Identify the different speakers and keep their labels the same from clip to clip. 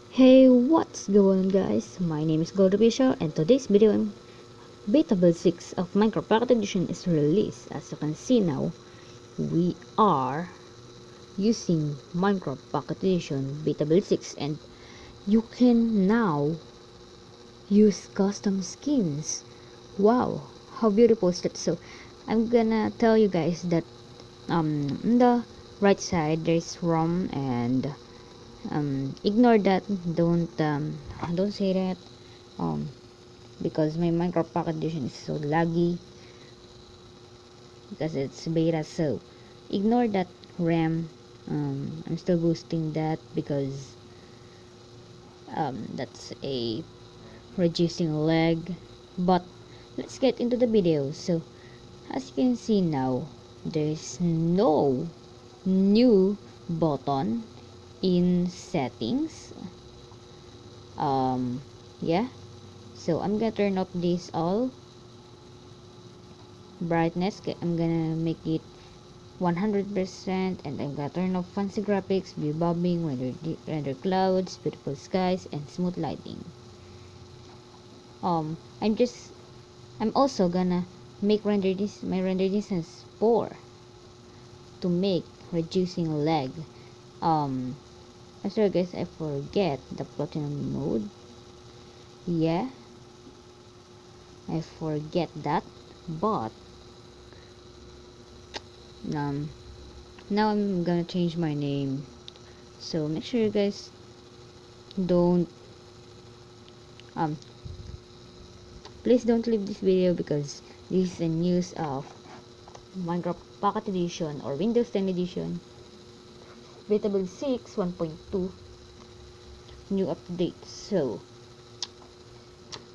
Speaker 1: Hey, what's going on guys? My name is Goldofficial and today's video beta build 6 of Minecraft Pocket Edition is released. As you can see now, we are using Minecraft Pocket Edition beta build 6 and you can now use custom skins. Wow, how beautiful is that? So I'm gonna tell you guys that on the right side there's ROM and ignore that. Don't say that because my Minecraft Pocket Edition is so laggy because it's beta, so ignore that RAM. I'm still boosting that because that's a reducing lag. But let's get into the video. So as you can see now, there's no new button in settings. Yeah, so I'm gonna turn off this all brightness. I'm gonna make it 100% and I'm gonna turn off fancy graphics, view bobbing, render clouds, beautiful skies, and smooth lighting. um I'm just I'm also gonna make my render distance 4 to make reducing lag. I'm sorry guys, I forget the platinum mode. Yeah, I forget that, but um now I'm gonna change my name, so make sure you guys don't um please don't leave this video because this is a news of Minecraft Pocket Edition or Windows 10 Edition Beta Build 6 1.2 new update. So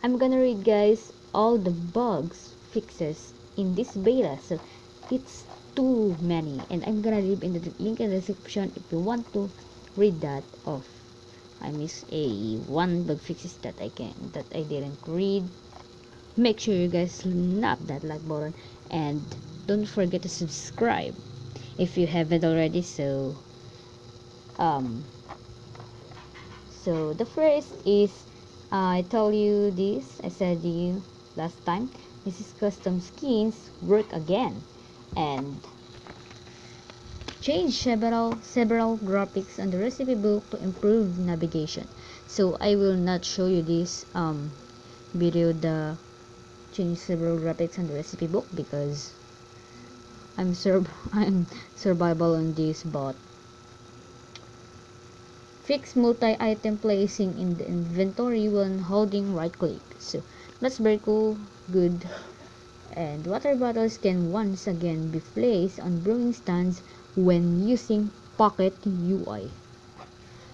Speaker 1: I'm gonna read guys all the bugs fixes in this beta, so it's too many and I'm gonna leave in the link in the description if you want to read that off. I miss a one bug fixes that I didn't read. Make sure you guys snap that like button and don't forget to subscribe if you haven't already. So the first is, I said to you last time, this is custom skins work again and change several graphics on the recipe book to improve navigation. So I will not show you this video, the change several graphics on the recipe book, because I'm survival on this, but fix multi-item placing in the inventory when holding right click. So that's very cool, good. And water bottles can once again be placed on brewing stands when using Pocket UI.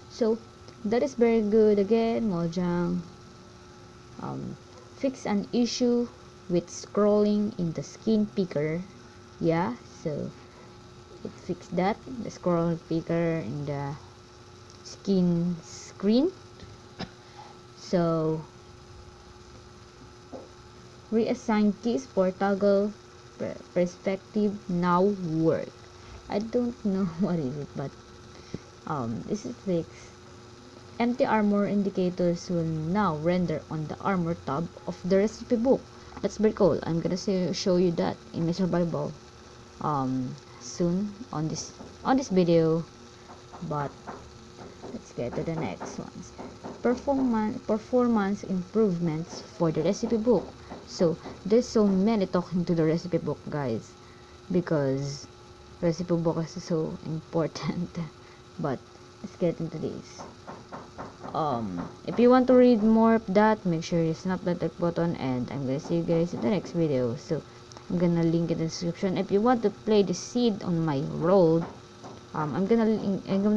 Speaker 1: So that is very good again, Mojang. Fix an issue with scrolling in the skin picker. Yeah, so it fixed that, the scroll picker in the skin screen. So reassign keys for toggle perspective now work. I don't know what is it, but this is fixed. Empty armor indicators will now render on the armor tab of the recipe book. That's very cool. I'm gonna show you that in my survival soon on this video. But let's get to the next ones. Performance improvements for the recipe book. So there's so many talking to the recipe book guys, because recipe book is so important. But let's get into this. If you want to read more of that, make sure you snap that like button, and I'm gonna see you guys in the next video. So I'm gonna link in the description if you want to play the seed on my road. I'm gonna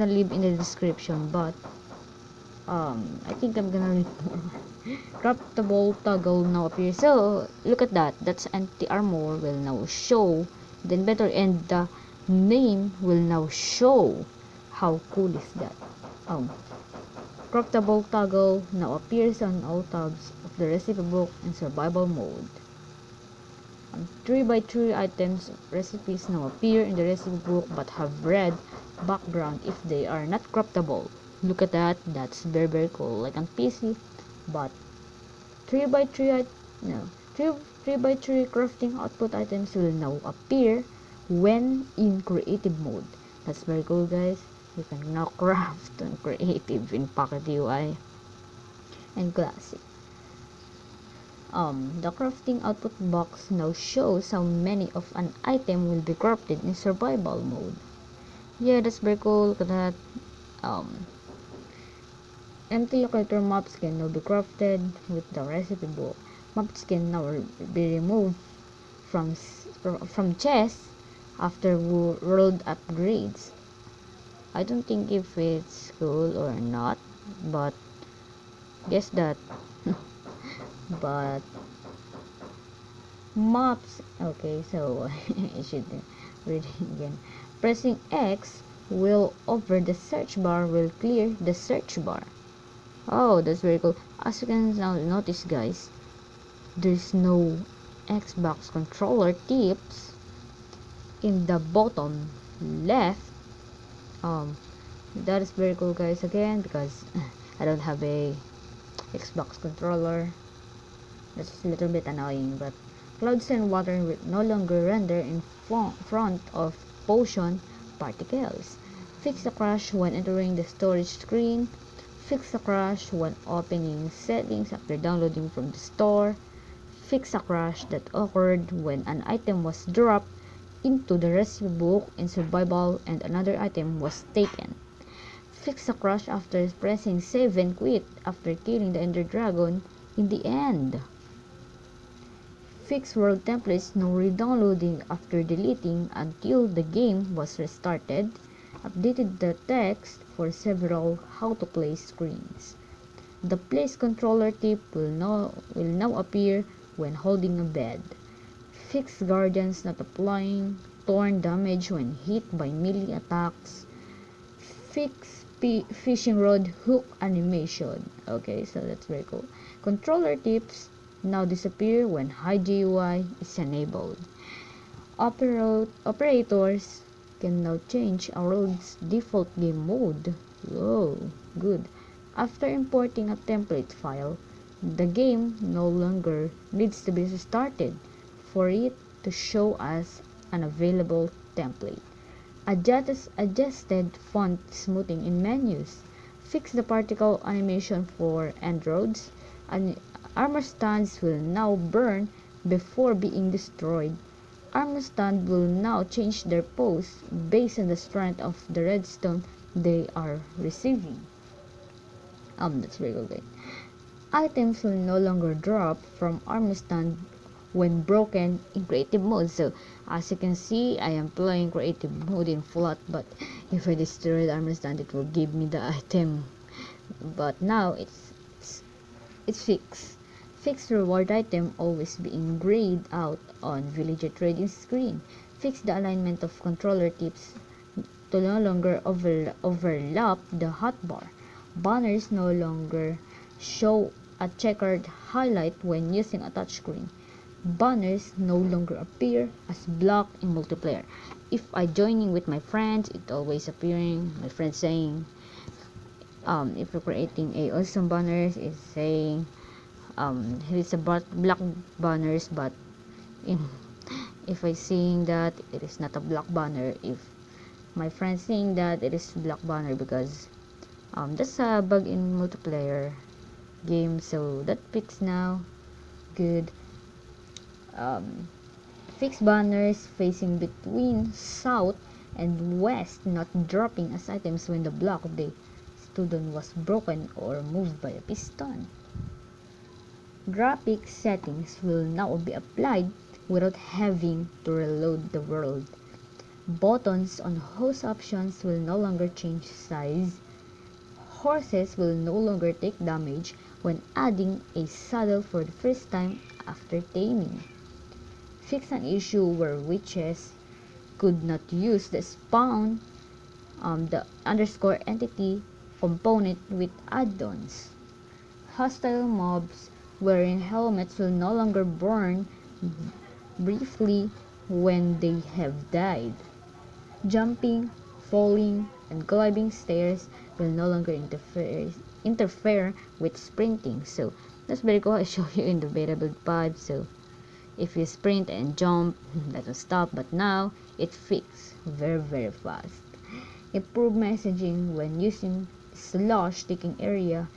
Speaker 1: leave in the description, but I think I'm gonna read more. Craftable toggle now appears. So look at that. That's anti-armor will now show the inventory, and the name will now show. How cool is that? Craftable toggle now appears on all tabs of the recipe book in survival mode. 3x3 items recipes now appear in the recipe book but have red background if they are not craftable. Look at that. That's very very cool. Like on PC, but 3 by 3 no 3 3 by 3 crafting output items will now appear when in creative mode. That's very cool, guys. You can now craft on creative in Pocket UI and classic. The crafting output box now shows how many of an item will be crafted in survival mode. Yeah, that's very cool. Look at that. Um, Empty locator maps can now be crafted with the recipe book. Maps can now be removed from chests after world upgrades. I don't think if it's cool or not, but guess that. But maps, okay, so I should read it again. Pressing X will over the search bar will clear the search bar. Oh, that's very cool. As you can now notice, guys, there's no Xbox controller tips in the bottom left. That is very cool, guys, again, because I don't have a Xbox controller. That's a little bit annoying, but clouds and water will no longer render in front of potion particles. Fix the crash when entering the storage screen. Fix the crash when opening settings after downloading from the store. Fix a crash that occurred when an item was dropped into the recipe book in survival and another item was taken. Fix a crash after pressing save and quit after killing the ender dragon in the end. Fix world templates no re-downloading after deleting until the game was restarted. Updated the text for several how to play screens. The place controller tip will now appear when holding a bed. Fix guardians not applying torn damage when hit by melee attacks. Fix fishing rod hook animation. Okay, so that's very cool. Controller tips now disappear when high GUI is enabled. Operators can now change a world's default game mode. Whoa, good. After importing a template file, the game no longer needs to be restarted for it to show as an available template. Adjusted font smoothing in menus. Fix the particle animation for androids. And armor stands will now burn before being destroyed. Armor stand will now change their pose based on the strength of the redstone they are receiving. That's very good. Items will no longer drop from armor stand when broken in creative mode. So as you can see, I am playing creative mode in flat, but if I destroy the armor stand, it will give me the item. But now it's fixed. Fixed reward item always being grayed out on villager trading screen. Fix the alignment of controller tips to no longer overlap the hotbar. Banners no longer show a checkered highlight when using a touchscreen. Banners no longer appear as block in multiplayer. If I joining with my friends, it always appearing my friend saying, if you're creating a awesome banners, is saying it's a black banners, but in if I seeing that it is not a black banner, if my friend saying that it is black banner, because that's a bug in multiplayer game, so that fix now. Good. Fix banners facing between south and west not dropping as items when the block they stood on was broken or moved by a piston. Graphic settings will now be applied without having to reload the world. Buttons on host options will no longer change size. Horses will no longer take damage when adding a saddle for the first time after taming. Fix an issue where witches could not use the spawn the underscore entity component with add-ons. Hostile mobs wearing helmets will no longer burn briefly when they have died. Jumping, falling, and climbing stairs will no longer interfere with sprinting. So that's very cool. I show you in the beta build 5. So if you sprint and jump, that will stop, but now it fixed very fast. Improve messaging when using slash taking area,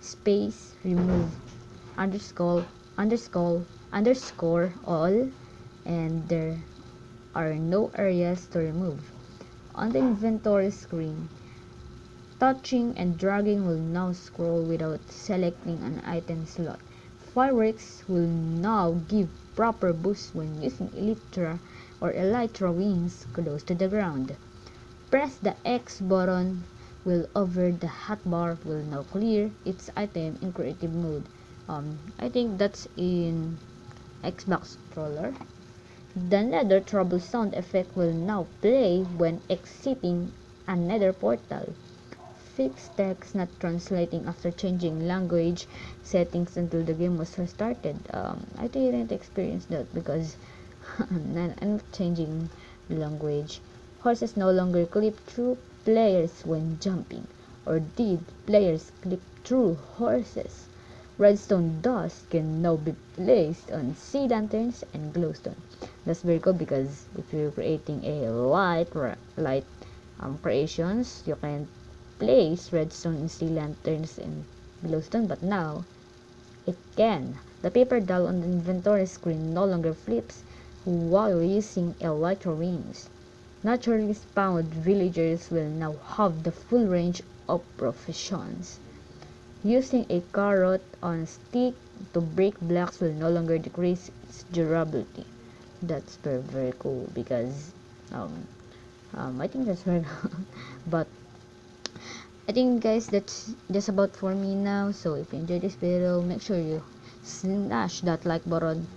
Speaker 1: space, remove, underscore, underscore all, and there are no areas to remove. On the inventory screen, touching and dragging will now scroll without selecting an item slot. Fireworks will now give proper boost when using elytra or elytra wings close to the ground. Press the X button will over the hotbar will now clear its item in creative mode. I think that's in Xbox controller. The nether trouble sound effect will now play when exiting a nether portal. Fixed text not translating after changing language settings until the game was restarted. I didn't experience that because I'm not changing language. Horses no longer clip through players when jumping, or did players clip through horses. Redstone dust can now be placed on sea lanterns and glowstone. That's very cool because if you're creating a light creations, you can place redstone in sea lanterns and glowstone, but now it can. The paper doll on the inventory screen no longer flips while using elytra wings. Naturally spawned villagers will now have the full range of professions. Using a carrot on a stick to break blocks will no longer decrease its durability. That's very cool because I think that's very but I think guys that's just about for me now. So if you enjoyed this video, make sure you smash that like button,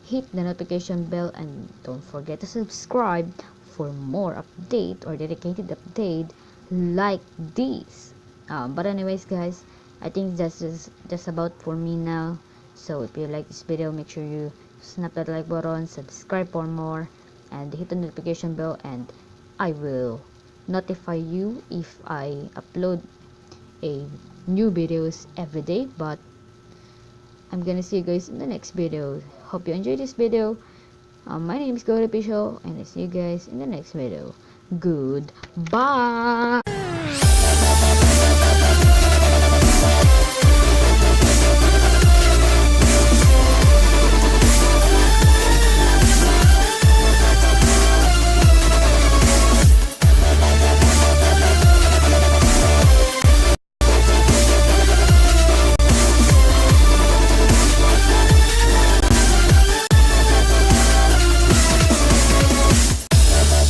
Speaker 1: hit the notification bell, and don't forget to subscribe for more update or dedicated update like this. But anyways guys, I think that's just about for me now. So if you like this video, make sure you snap that like button, subscribe for more, and hit the notification bell, and I will notify you if I upload a new videos every day. But I'm gonna see you guys in the next video. Hope you enjoyed this video. My name is Gori Pisho, and I see you guys in the next video. Goodbye.